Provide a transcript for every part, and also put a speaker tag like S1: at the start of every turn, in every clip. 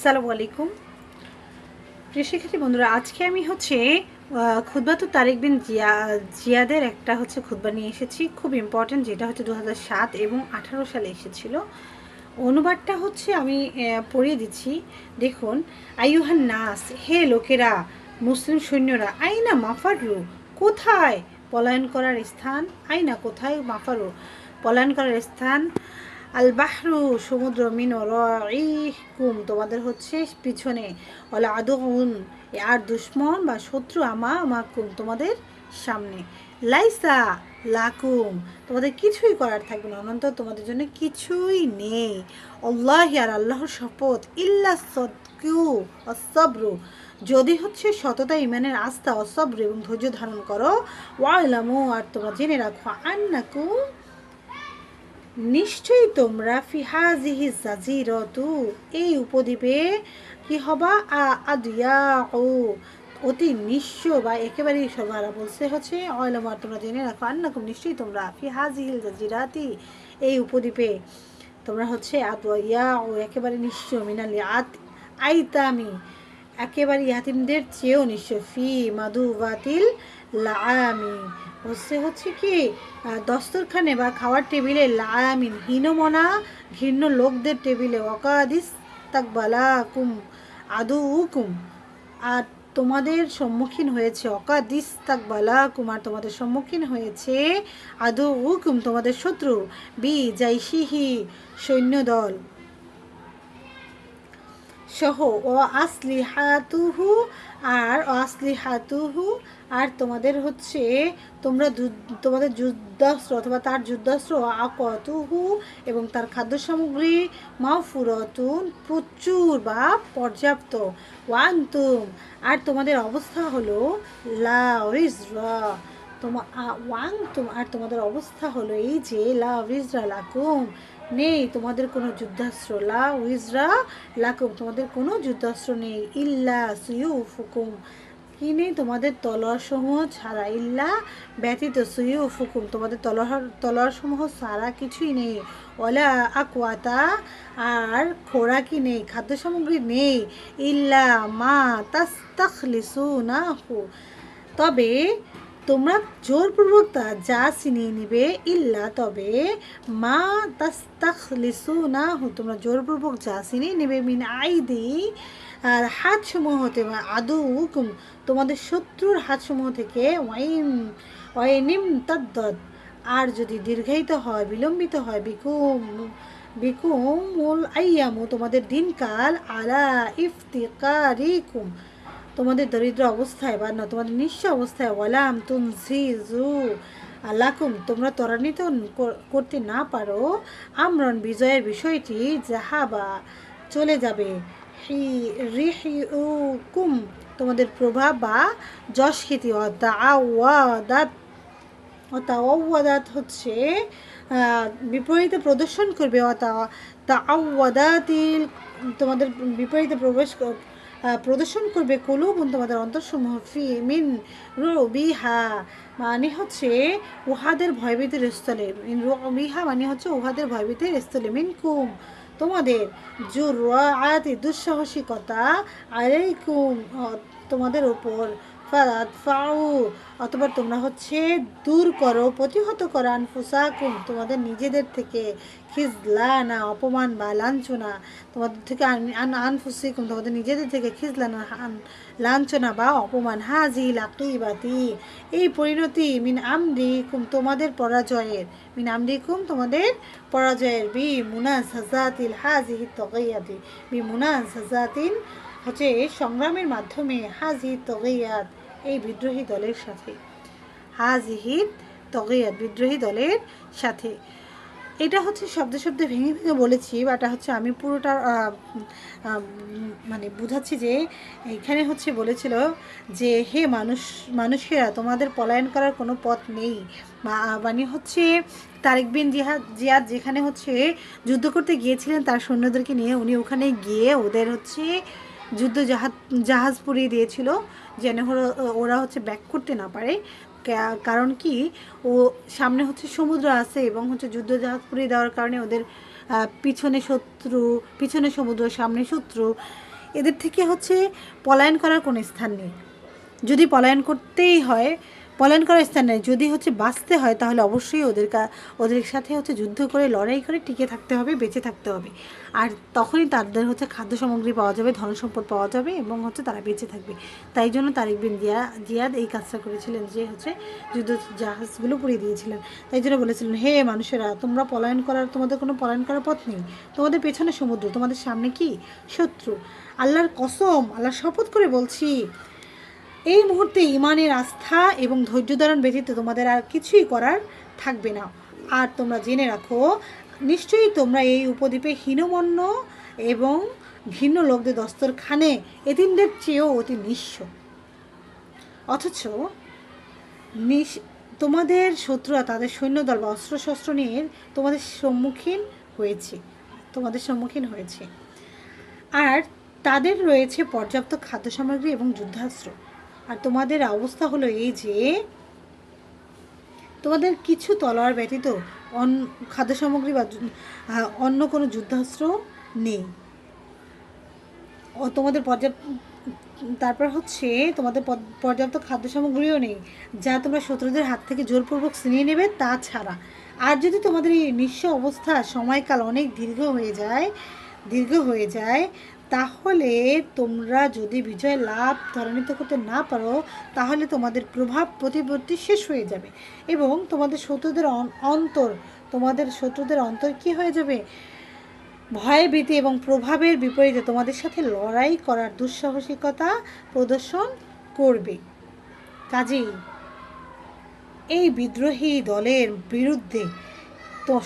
S1: আসসালামু আলাইকুম প্রিয় শিক্ষার্থী বন্ধুরা, আজকে আমি খুতবাতুত তারিক বিন জিয়াদের একটা খুতবা নিয়ে এসেছি, খুব ইম্পর্ট্যান্ট, যেটা 2007 এবং 18 সালে এসেছিল। অনুবাদটা আমি পড়িয়ে দিচ্ছি, দেখুন। আইয়ুহান নাস, হে লোকেরা, মুসলিম সৈন্যরা, আইনা মাফারু, কোথায় পলায়ন করার স্থান, আইনা কোথায়, মাফারু পলায়ন করার স্থান, আল বাহরু সমুদ্র, মিন ওরাইকুম তোমাদের পিছনে, ওলা আদুন আর দুশ্মন বা শত্রু, আমাকুম তোমাদের সামনে, লাইসা লাকুম তোমাদের কিছুই করার থাকবে না, অনন্তর তোমাদের জন্য কিছুই নেই, আল্লাহ আর আল্লাহর শপথ, ইল্লা সদকু অসবরু যদি সততা, ইমানের আস্থা, অসবর এবং ধৈর্য ধারণ করো, ওয়াইলামু আর তোমরা জেনে রাখো, আন্নাকুম নিশ্চয়ই তোমরা, ফিহাজিহি জাজিরতু এই উপদ্বীপে কি হবা, আদিয়াউ অতি নিঃস্ব বা একেবারেই সর্বহারা, বলছে অয়লামার তোমরা জেনে রাখো, আন্নাকুম নিশ্চয়ই তোমরা, ফিহাজিহিল জাজিরাতি এই উপদ্বীপে তোমরা আদিয়াউ একেবারে নিঃস্ব, মিনালি আইতামি একেবারে ইয়াতিমদের চেয়েও নিঃস্ব, ফি মাদুবাতিল লাআমি কি দস্তরখানে বা খাওয়ার টেবিলে, লাআমিন হীনমনা ঘৃণ্য লোকদের টেবিলে, ওয়াকাদিস তাকবালাকুম আদুউকুম আর তোমাদের সম্মুখীন হয়েছে, অকাদিস তাকবালাকুম আর তোমাদের সম্মুখীন হয়েছে, আদুউকুম তোমাদের শত্রু, বি জাইশিহি সৈন্যদল সহ, ও আসলিহাতুহু আর তোমাদের তোমরা তোমাদের যুদ্ধাস্ত্র অথবা তার যুদ্ধাস্ত্র, আকতুহু এবং তার খাদ্য সামগ্রী, মাফুরতুন প্রচুর বা পর্যাপ্ত, ওয়ান্তুম আর তোমাদের অবস্থা হলো, লা রিজরা ওয়ান্তুম আর তোমাদের অবস্থা হলো এই যে, লা রিজরা লাকুম নেই তোমাদের কোনো যুদ্ধাস্ত্র, লা উইজরা লাকুম তোমাদের কোনো যুদ্ধাস্ত্র নেই, ইল্লা সুয়ুফুকুম কি নেই তোমাদের তলোয়ারসমূহ ছাড়া, ইল্লা ব্যতীত, সুয়ুফুকুম তোমাদের তলোয়ারসমূহ ছাড়া কিছুই নেই, ওলা আকওয়াতা আর খোরাকি নেই, খাদ্য সামগ্রী নেই, ইল্লা মা তাস্তাখলিসুনাহু তবে তোমরা জোরপূর্বক তা যা ছিনিয়ে নিবে, ইল্লা তবে, মা তাস্তাখলিসুনাহু তোমরা জোরপূর্বক যা ছিনিয়ে নেবে, মিন আইদি আর হাতসমূহ হতে, আদুকুম তোমাদের শত্রুর হাতসমূহ থেকে, ওয়াইনিম তাদ্দত আর যদি দীর্ঘায়িত হয়, বিলম্বিত হয়, বিকুমুল আইয়ামু তোমাদের দিনকাল, আলা ইফতিকারিকুম তোমাদের দরিদ্র অবস্থায় বা না তোমাদের নিঃস্ব অবস্থায়, ওয়ালাম তুনসিজু আলাকুম তোমরা ত্বরান্বিত করতে না পারো, আমরন বিজয়ের বিষয়টি, জাহাবা চলে যাবে, রিহিউকুম তোমাদের প্রভাব বা যশ খ্যাতি, অতাওয়াদাত বিপরীতে প্রদর্শন করবে, তাওয়াদাতিল তোমাদের বিপরীতে প্রদর্শন করবে, কুলুবুন তোমাদের অন্তরসমূহ, ফি মিন রুবিহা মানে উহাদের ভয়ভীতির স্থলে, মিন রুবিহা মানে উহাদের ভয়ভীতির স্থলে, মিনকুম তোমাদের, জুরআতি দুঃসাহসিকতা, আলাইকুম তোমাদের উপর, ফাউ অথবা তোমরা দূর করো, প্রতিহত করো, আনফুসাকুম তোমাদের নিজেদের থেকে, খিজলানা অপমান বা লাঞ্ছনা তোমাদের থেকে, আনফুসিকুম তোমাদের নিজেদের থেকে, খিজলানা লাঞ্ছনা বা অপমান, হাজিল আকিবাতি এই পরিণতি, মিন আমরিকুম তোমাদের পরাজয়ের, মিন আমরিকুম তোমাদের পরাজয়ের, বি মুনাসাজাতিল হাজিহি তগিয়াতি বি মুনাসাজাতিন সংগ্রামের মাধ্যমে, হাজি তগিয়াত এই বিদ্রোহী দলের সাথে, হাজিহি তগিয়াত বিদ্রোহী দলের সাথে। এটা শব্দে শব্দে ভেঙে ভেঙে বলেছি, বাট আমি পুরোটা মানে বুঝাচ্ছি যে এখানে বলেছিল যে, হে মানুষেরা তোমাদের পলায়ন করার কোনো পথ নেই, মানে তারিক বিন জিয়াদ যেখানে যুদ্ধ করতে গিয়েছিলেন তার সৈন্যদেরকে নিয়ে, উনি ওখানে গিয়ে ওদের যুদ্ধ জাহাজ পুড়িয়ে দিয়েছিল, যেন ওরা ব্যাক করতে না পারে, কারণ কি ও সামনে সমুদ্র আছে এবং যুদ্ধ জাহাজ পুড়িয়ে দেওয়ার কারণে ওদের পিছনে সমুদ্র, সামনে শত্রু, এদের থেকে হচ্ছে পলায়ন করার কোনো স্থান নেই। যদি পলায়ন করতেই হয়, পলায়ন করার স্থান নেই, যদি হচ্ছে বাঁচতে হয় তাহলে অবশ্যই ওদের সাথে হচ্ছে যুদ্ধ করে লড়াই করে টিকে থাকতে হবে, বেঁচে থাকতে হবে। আর তখনই তাদের হচ্ছে খাদ্য সামগ্রী পাওয়া যাবে, ধনসম্পদ পাওয়া যাবে এবং হচ্ছে তারা বেঁচে থাকবে। তাই জন্য তারিক বিন জিয়াদ এই কাজটা করেছিলেন, যে হচ্ছে যুদ্ধ জাহাজগুলো পুড়িয়ে দিয়েছিলেন। তাই জন্য বলেছিলেন, হে মানুষেরা, তোমরা পলায়ন করার, তোমাদের কোনো পলায়ন করার পথ নেই, তোমাদের পেছনে সমুদ্র, তোমাদের সামনে কি শত্রু। আল্লাহর কসম, আল্লাহর শপথ করে বলছি, এই মুহূর্তে ইমানের আস্থা এবং ধৈর্য ধারণ ব্যতীত তোমাদের আর কিছুই করার থাকবে না। আর তোমরা জেনে রাখো, নিশ্চয়ই তোমরা এই উপদ্বীপে হীনমন্য এবং ভিন্ন লোকদের দস্তরখানে এতিমদের চেয়েও অতি নিঃস্ব। অথচ তোমাদের শত্রুরা তাদের সৈন্যদল বা অস্ত্রশস্ত্র নিয়ে তোমাদের সম্মুখীন হয়েছে। আর তাদের রয়েছে পর্যাপ্ত খাদ্য সামগ্রী এবং যুদ্ধাস্ত্র। আর তোমাদের অবস্থা হলো এই যে তোমাদের কিছু তলোয়ার ব্যতীত খাদ্য সামগ্রী বা অন্য কোনো যুদ্ধাস্ত্র নেই। তোমাদের তারপর হচ্ছে তোমাদের পর্যাপ্ত খাদ্য সামগ্রীও নেই, যা তোমরা শত্রুদের হাত থেকে জোরপূর্বক ছিনিয়ে নেবে তা ছাড়া। আর যদি তোমাদের এই নিঃস্ব অবস্থা সময়কাল অনেক দীর্ঘ হয়ে যায়, তাহলে তোমরা যদি বিজয় লাভ ত্বরান্বিত করতে না পারো, তাহলে তোমাদের প্রভাব প্রতিপত্তি শেষ হয়ে যাবে এবং তোমাদের শত্রুদের অন্তর কি হয়ে যাবে? ভয়, ভীতি এবং প্রভাবের বিপরীতে তোমাদের সাথে লড়াই করার দুঃসাহসিকতা প্রদর্শন করবে। কাজেই এই বিদ্রোহী দলের বিরুদ্ধে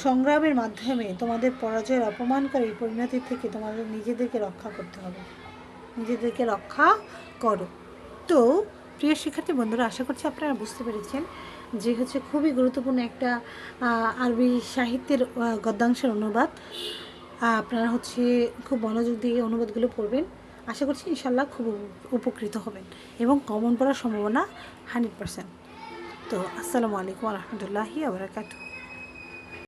S1: সংগ্রামের মাধ্যমে তোমাদের পরাজয়ের অপমানকারী পরিণতি থেকে তোমাদের নিজেদেরকে রক্ষা করতে হবে। নিজেদেরকে রক্ষা করো। তো প্রিয় শিক্ষার্থী বন্ধুরা, আশা করছি আপনারা বুঝতে পেরেছেন যে হচ্ছে খুবই গুরুত্বপূর্ণ একটা আরবি সাহিত্যের গদ্যাংশের অনুবাদ। আপনারা হচ্ছে খুব মনোযোগ দিয়ে অনুবাদগুলো পড়বেন। আশা করছি ইনশাল্লাহ খুব উপকৃত হবেন এবং কমন পড়ার সম্ভাবনা 100%। তো আসসালামু আলাইকুম ওয়া রাহমাতুল্লাহি ওয়া বারাকাতুহু।